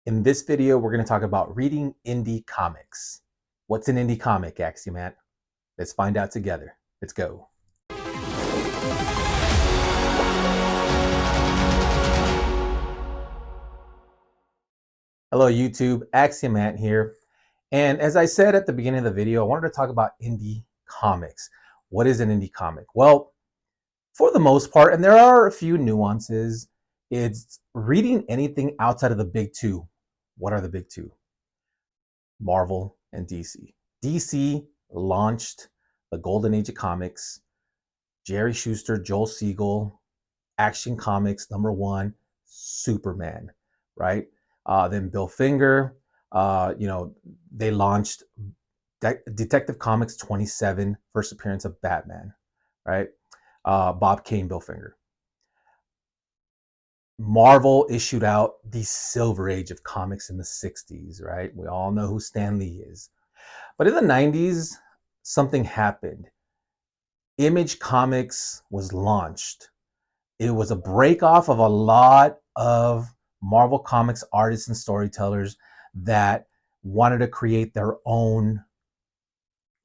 In this video, we're going to talk about reading indie comics. What's an indie comic, Axiomat? Let's find out together. Let's go. Hello, YouTube. Axiomat here. And as I said at the beginning of the video, I wanted to talk about indie comics. What is an indie comic? Well, for the most part, and there are a few nuances, it's reading anything outside of the big two. What are the big two? Marvel and DC. DC launched the golden age of comics. Jerry Schuster, Joel Siegel, Action Comics #1, Superman, right? Then Bill Finger, they launched Detective Comics 27, first appearance of Batman, right? Bob Kane, Bill Finger. Marvel issued out the Silver Age of comics in the 60s, right? We all know who Stan Lee is. But in the 90s, something happened. Image Comics was launched. It was a break off of a lot of Marvel Comics artists and storytellers that wanted to create their own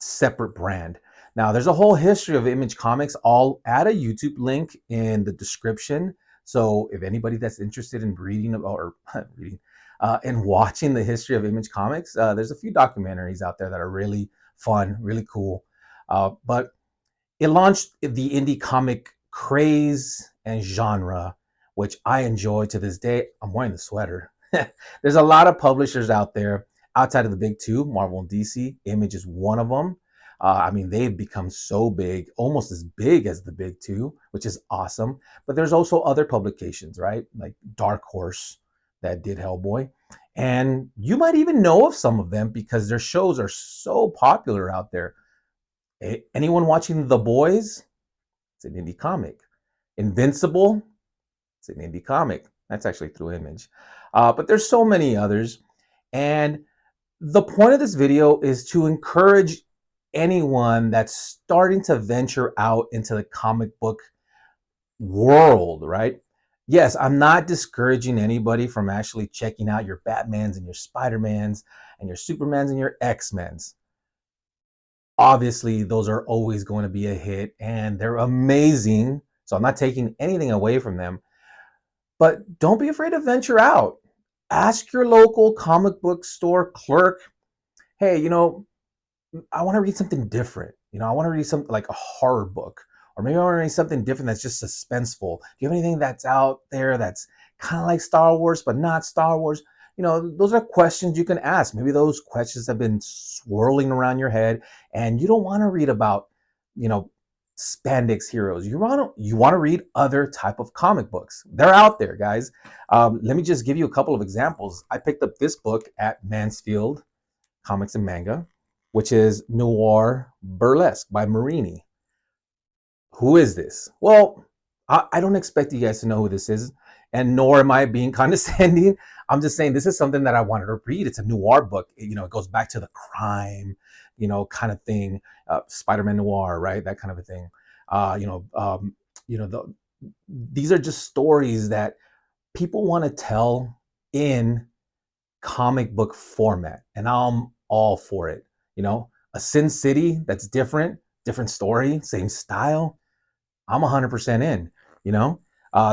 separate brand. Now, there's a whole history of Image Comics. I'll add a YouTube link in the description. So if anybody that's interested in reading or reading and watching the history of Image Comics, there's a few documentaries out there that are really fun, really cool. But it launched the indie comic craze and genre, which I enjoy to this day. I'm wearing the sweater. There's a lot of publishers out there outside of the big two, Marvel and DC. Image is one of them. They've become so big, almost as big as the big two, which is awesome. But there's also other publications, right? Like Dark Horse that did Hellboy. And you might even know of some of them because their shows are so popular out there. Anyone watching The Boys? It's an indie comic. Invincible? It's an indie comic. That's actually through Image. But there's so many others. And the point of this video is to encourage anyone that's starting to venture out into the comic book world, right? Yes, I'm not discouraging anybody from actually checking out your Batmans and your Spider-Mans and your Supermans and your X-Mens. Obviously, those are always going to be a hit and they're amazing. So I'm not taking anything away from them. But don't be afraid to venture out. Ask your local comic book store clerk, hey, I want to read something different. I want to read something like a horror book, or maybe I want to read something different that's just suspenseful. Do you have anything that's out there that's kind of like Star Wars, but not Star Wars? Those are questions you can ask. Maybe those questions have been swirling around your head and you don't want to read about, spandex heroes. You want to read other type of comic books. They're out there, guys. Let me just give you a couple of examples. I picked up this book at Mansfield Comics and Manga, which is Noir Burlesque by Marini. Who is this? Well, I don't expect you guys to know who this is, and nor am I being condescending. I'm just saying this is something that I wanted to read. It's a noir book. It goes back to the crime, kind of thing. Spider-Man Noir, right? That kind of a thing. These are just stories that people want to tell in comic book format, and I'm all for it. A Sin City that's different story, same style. I'm 100% in.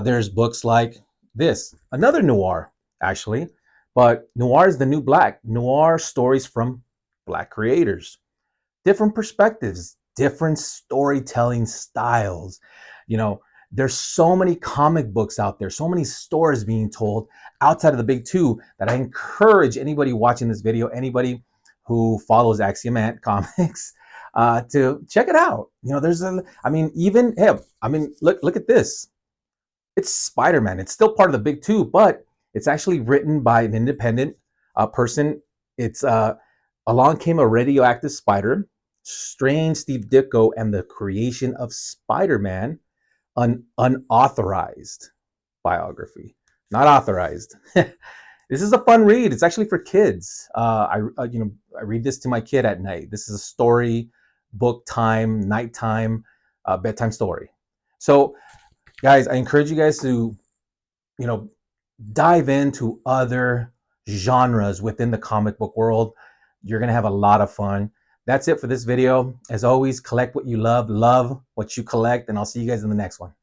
There's books like this, another noir, actually, but noir is the new black. Noir stories from Black creators, different perspectives, different storytelling styles. There's so many comic books out there, so many stories being told outside of the big two that I encourage anybody watching this video, anybody who follows Axiomat Comics, to check it out. Look at this. It's Spider-Man. It's still part of the big two, but it's actually written by an independent person. It's Along Came a Radioactive Spider, Strange Steve Ditko, and the Creation of Spider-Man, an unauthorized biography, not authorized. This is a fun read. It's actually for kids. I read this to my kid at night. This is a story, book time, nighttime, bedtime story. So, guys, I encourage you guys to, dive into other genres within the comic book world. You're going to have a lot of fun. That's it for this video. As always, collect what you love what you collect, and I'll see you guys in the next one.